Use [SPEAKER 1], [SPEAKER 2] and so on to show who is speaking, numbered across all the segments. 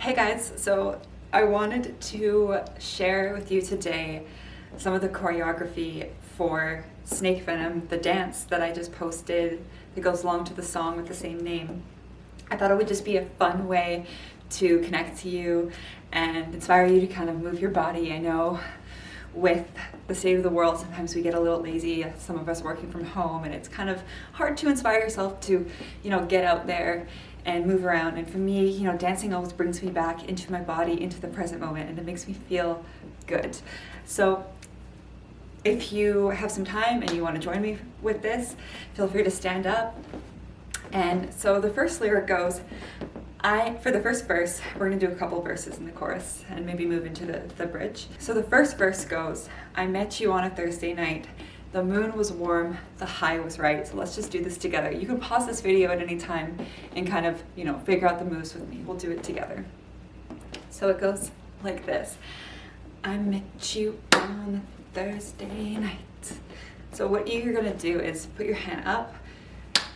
[SPEAKER 1] Hey guys, so I wanted to share with you today some of the choreography for Snake Venom, the dance that I just posted that goes along to the song with the same name. I thought it would just be a fun way to connect to you and inspire you to kind of move your body. I know with the state of the world, sometimes we get a little lazy, some of us working from home, and it's kind of hard to inspire yourself to, get out there and move around. And for me, dancing always brings me back into my body, into the present moment, and it makes me feel good. So if you have some time and you want to join me with this, feel free to stand up. And so the first lyric goes, for the first verse, we're going to do a couple verses in the chorus and maybe move into the bridge. So the first verse goes, I met you on a Thursday night. The moon was warm, the high was right. So let's just do this together. You can pause this video at any time and kind of, figure out the moves with me. We'll do it together. So it goes like this. I met you on a Thursday night. So what you're going to do is put your hand up,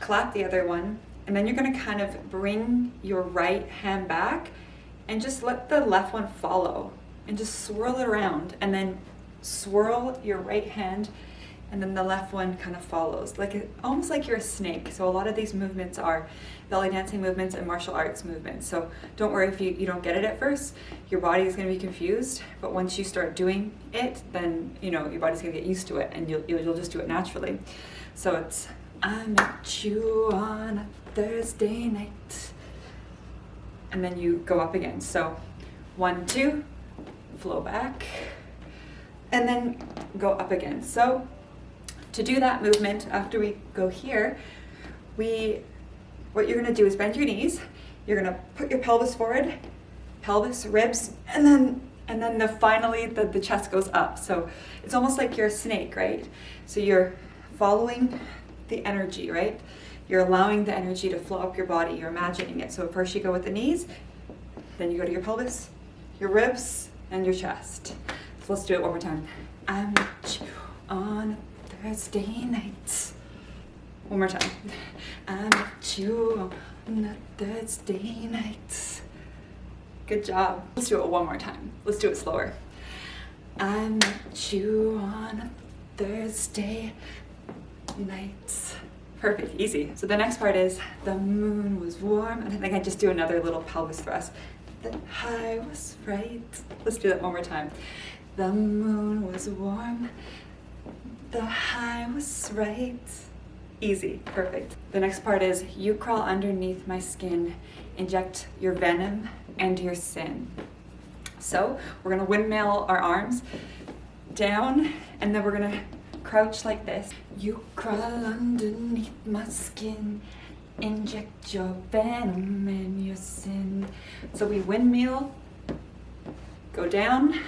[SPEAKER 1] clap the other one, and then you're going to kind of bring your right hand back and just let the left one follow and just swirl it around, and then swirl your right hand and then the left one kind of follows, almost like you're a snake. So a lot of these movements are belly dancing movements and martial arts movements. So don't worry if you don't get it at first. Your body is going to be confused, but once you start doing it, then your body's going to get used to it, and you'll just do it naturally. So it's I met you on a Thursday night, and then you go up again. So 1, 2, flow back, and then go up again. So to do that movement, after we go here, what you're gonna do is bend your knees. You're gonna put your pelvis forward, pelvis, ribs, and then finally the chest goes up. So it's almost like you're a snake, right? So you're following the energy, right? You're allowing the energy to flow up your body. You're imagining it. So first you go with the knees, then you go to your pelvis, your ribs, and your chest. So let's do it one more time. I met you on Thursday night. One more time. I met you on a Thursday night. Good job. Let's do it one more time. Let's do it slower. I met you on a Thursday night. Perfect, easy. So the next part is the moon was warm, and I think I just do another little pelvis thrust. The high was right. Let's do that one more time. The moon was warm, the high was right. Easy, perfect. The next part is you crawl underneath my skin, inject your venom and your sin. So we're gonna windmill our arms down, and then we're gonna crouch like this. You crawl underneath my skin, inject your venom and your sin. So we windmill, go down,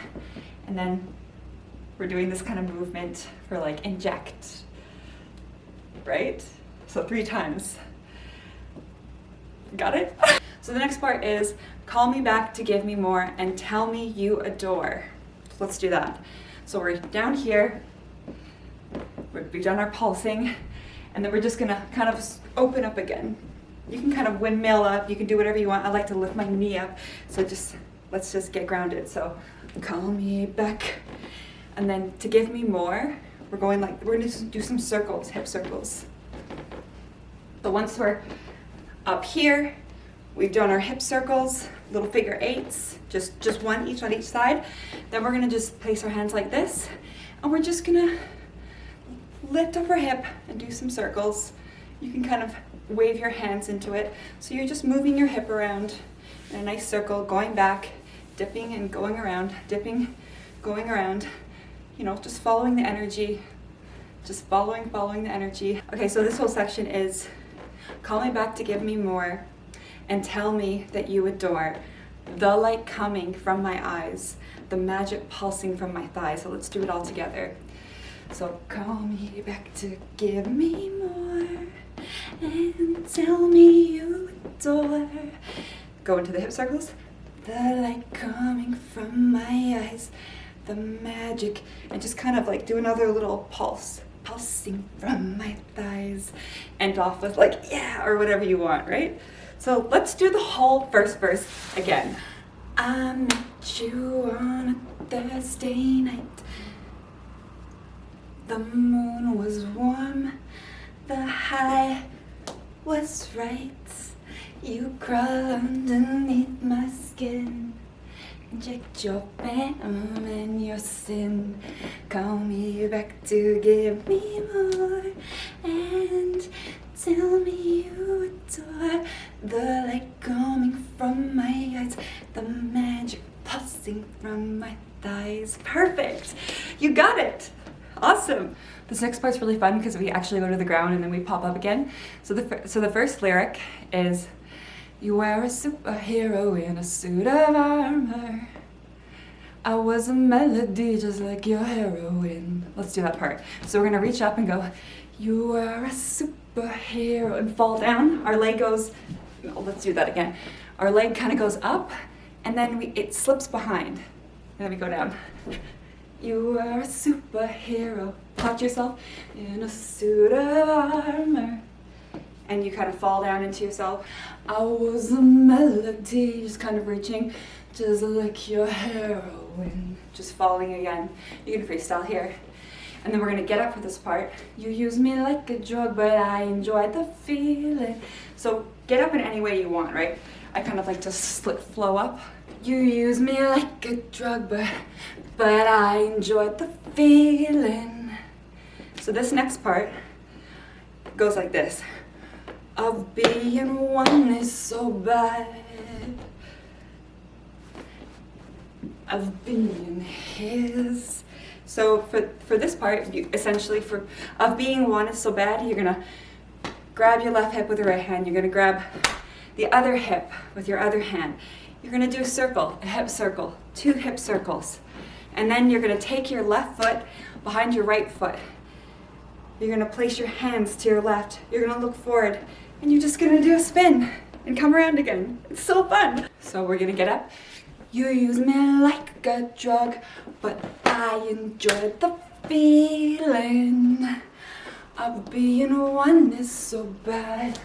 [SPEAKER 1] and then we're doing this kind of movement for inject, right? So 3 times. Got it? So the next part is call me back to give me more and tell me you adore. Let's do that. So we're down here, we've done our pulsing, and then we're just gonna kind of open up again. You can kind of windmill up, you can do whatever you want. I like to lift my knee up, so let's just get grounded. So call me back, and then to give me more, we're gonna do some circles, hip circles. So once we're up here, we've done our hip circles, little figure 8s, just one each on each side. Then we're gonna just place our hands like this, and we're just gonna lift up our hip and do some circles. You can kind of wave your hands into it. So you're just moving your hip around in a nice circle, going back, dipping and going around, dipping, going around, just following the energy, just following the energy. Okay, so this whole section is call me back to give me more and tell me that you adore. The light coming from my eyes, the magic pulsing from my thighs. So let's do it all together. So call me back to give me more and tell me you adore. Go into the hip circles. The light coming from my eyes, the magic, and just kind of do another little pulsing from my thighs, and off with yeah, or whatever you want, right? So let's do the whole first verse again. I met you on a Thursday night. The moon was warm, the high was right. You crawl underneath my skin, inject your venom and your sin. Call me back to give me more, and tell me you adore the light coming from my eyes, the magic pulsing from my thighs. Perfect! You got it! Awesome! This next part's really fun because we actually go to the ground and then we pop up again. So the first lyric is, you were a superhero in a suit of armor. I was a melody just like your heroine. Let's do that part. So we're gonna reach up and go, you were a superhero, and fall down. Our leg goes, oh, let's do that again. Our leg kind of goes up and then it slips behind. And then we go down. You were a superhero. Talk to yourself, in a suit of armor. And you kind of fall down into yourself. I was a melody, just kind of reaching, just like your heroine. Just falling again. You can freestyle here. And then we're gonna get up for this part. You use me like a drug, but I enjoy the feeling. So get up in any way you want, right? I kind of like to flow up. You use me like a drug, but I enjoy the feeling. So this next part goes like this. Of being one is so bad. Of being his. So for this part, you essentially of being one is so bad, you're gonna grab your left hip with your right hand. You're gonna grab the other hip with your other hand. You're gonna do a circle, a hip circle, 2 hip circles. And then you're gonna take your left foot behind your right foot. You're gonna place your hands to your left. You're gonna look forward and you're just gonna do a spin and come around again. It's so fun. So we're gonna get up. You use me like a drug, but I enjoy the feeling of being one is so bad.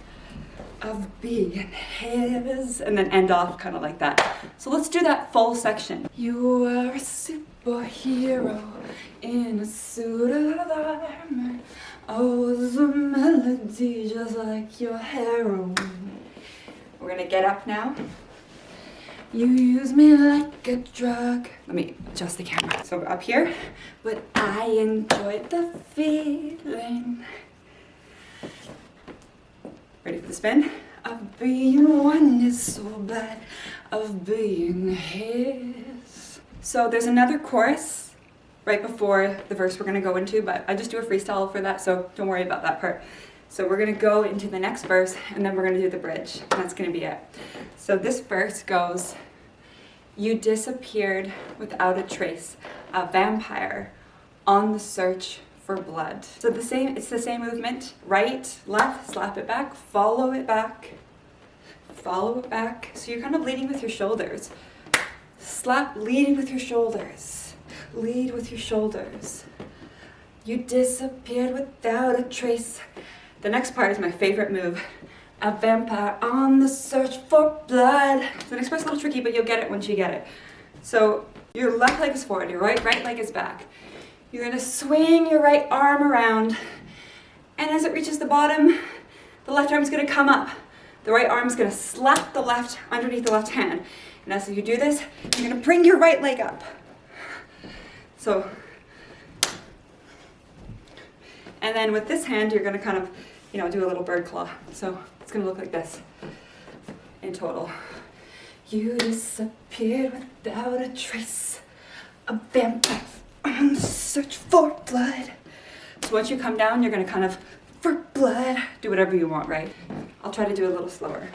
[SPEAKER 1] Of being his, and then end off kind of like that. So let's do that full section. You are a superhero in a suit of armor. I was a melody just like your heroine. We're gonna get up now. You use me like a drug. Let me adjust the camera. So up here, but I enjoy the feeling. Ready for the spin? Of being one is so bad, of being his. So there's another chorus right before the verse we're gonna go into, but I just do a freestyle for that, so don't worry about that part. So we're gonna go into the next verse and then we're gonna do the bridge, and that's gonna be it. So this verse goes, you disappeared without a trace, a vampire on the search for blood. So it's the same movement, right, left, slap it back, follow it back, follow it back. So you're kind of leading with your shoulders. Slap, leading with your shoulders. Lead with your shoulders. You disappeared without a trace. The next part is my favorite move. A vampire on the search for blood. The next part's a little tricky, but you'll get it once you get it. So your left leg is forward, your right leg is back. You're gonna swing your right arm around, and as it reaches the bottom, the left arm's gonna come up. The right arm's gonna slap the left underneath the left hand. And as you do this, you're gonna bring your right leg up. So, and then with this hand, you're gonna kind of, do a little bird claw. So it's gonna look like this in total. You disappeared without a trace, a vampire on the search for blood. So once you come down, you're gonna kind of, for blood, do whatever you want, right? I'll try to do a little slower.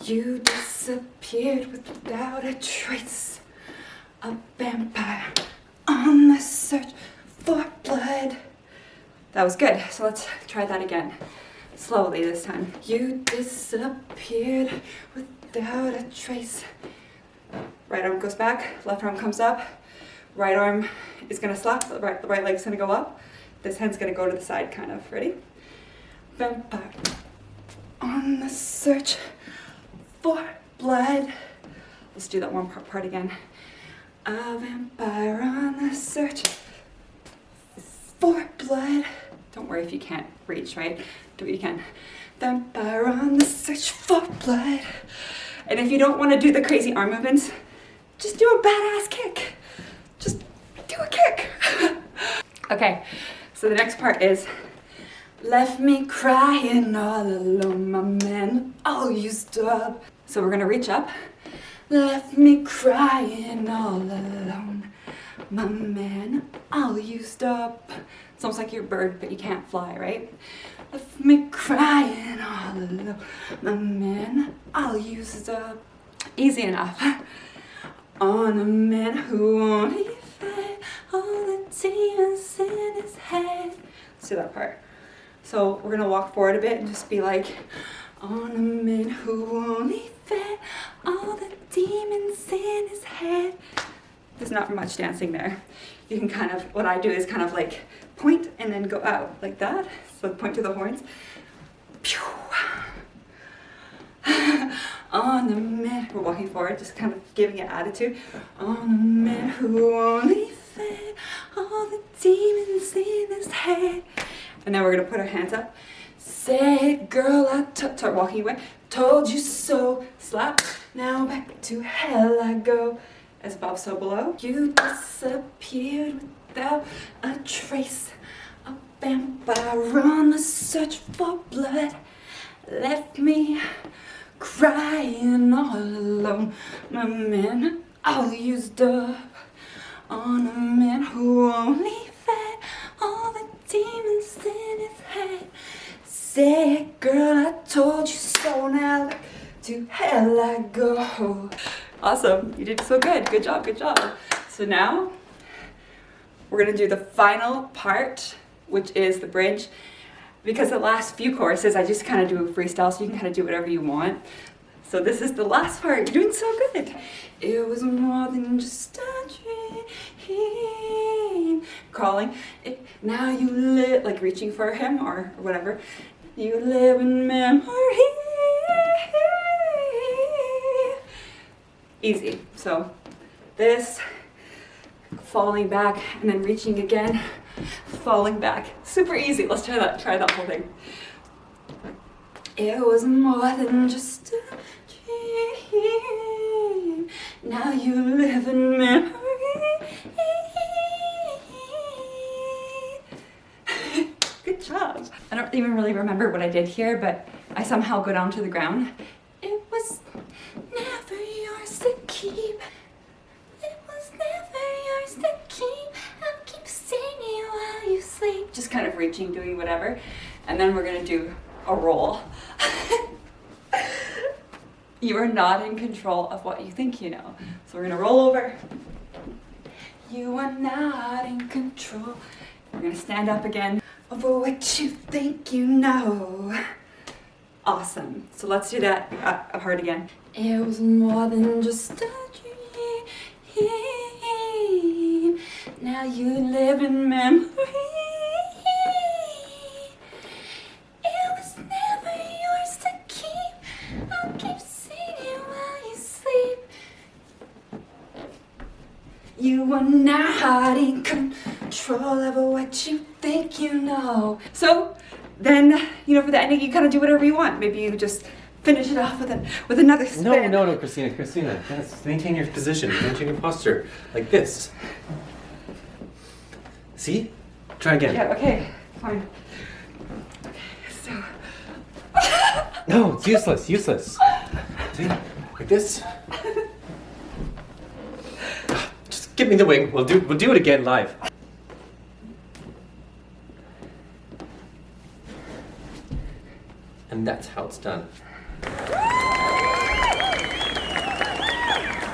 [SPEAKER 1] You disappeared without a trace, a vampire on the search for blood. That was good, so let's try that again. Slowly this time. You disappeared without a trace. Right arm goes back, left arm comes up. Right arm is gonna slap, the right leg's gonna go up. This hand's gonna go to the side, kind of. Ready? Vampire on the search for blood. Let's do that one part again. A vampire on the search for blood. Don't worry if you can't reach, right? Do what you can. Vampire on the search for blood. And if you don't want to do the crazy arm movements, just do a badass kick. Just do a kick. Okay, so the next part is left me crying all alone, my man all used up. So we're gonna reach up. Left me crying all alone, my man all used up. It's almost like you're a bird, but you can't fly, right? Left me crying all alone, my man all used up. Easy enough. On a man who only fed all the demons in his head. Let's do that part. So we're gonna walk forward a bit and just be like, on a man who only fed all the demons in his head. There's not much dancing there. You can kind of, what I do is kind of like point and then go out like that. So point to the horns. Pew. On a man, we're walking forward, just kind of giving it attitude. On a man who only fed all the demons in his head. And then we're gonna put our hands up. Say, girl, start walking away. Told you so. Slap. Now back to hell I go. As above, so below. You disappeared without a trace. A vampire on the search for blood left me crying all alone. My man all used up. On a man who only fed all the demons in his head. Say, girl, I told you so. Now to hell I go. Awesome, you did so good. Good job, good job. So now we're gonna do the final part, which is the bridge. Because the last few choruses, I just kind of do a freestyle, so you can kind of do whatever you want. So this is the last part. You're doing so good. It was more than just a dream. Crawling. Now you live, like reaching for him or whatever. You live in memory. Easy. So this, falling back and then reaching again, falling back. Super easy. Let's try that whole thing. It was more than just a dream. Now you live in memory. Good job. I don't even really remember what I did here, but I somehow go down to the ground. It was never yours to keep. It was never yours to keep. I'll keep singing while you sleep. Just kind of reaching, doing whatever. And then we're gonna do a roll. You are not in control of what you think you know. So we're gonna roll over. You are not in control. We're gonna stand up again. Of what you think you know. Awesome. So let's do that hard again. It was more than just a dream. Now you live in memory. It was never yours to keep. I'll keep singing while you sleep. You are not in control of what you think you know. So then, for the ending, you kind of do whatever you want. Maybe you just finish it off with another spin.
[SPEAKER 2] No, Christina. Yes, maintain your position, maintain your posture, like this. See? Try again.
[SPEAKER 1] Yeah, okay, fine. Okay, so.
[SPEAKER 2] No, it's useless. See? Like this. Just give me the wing. We'll do it again live. And that's how it's done.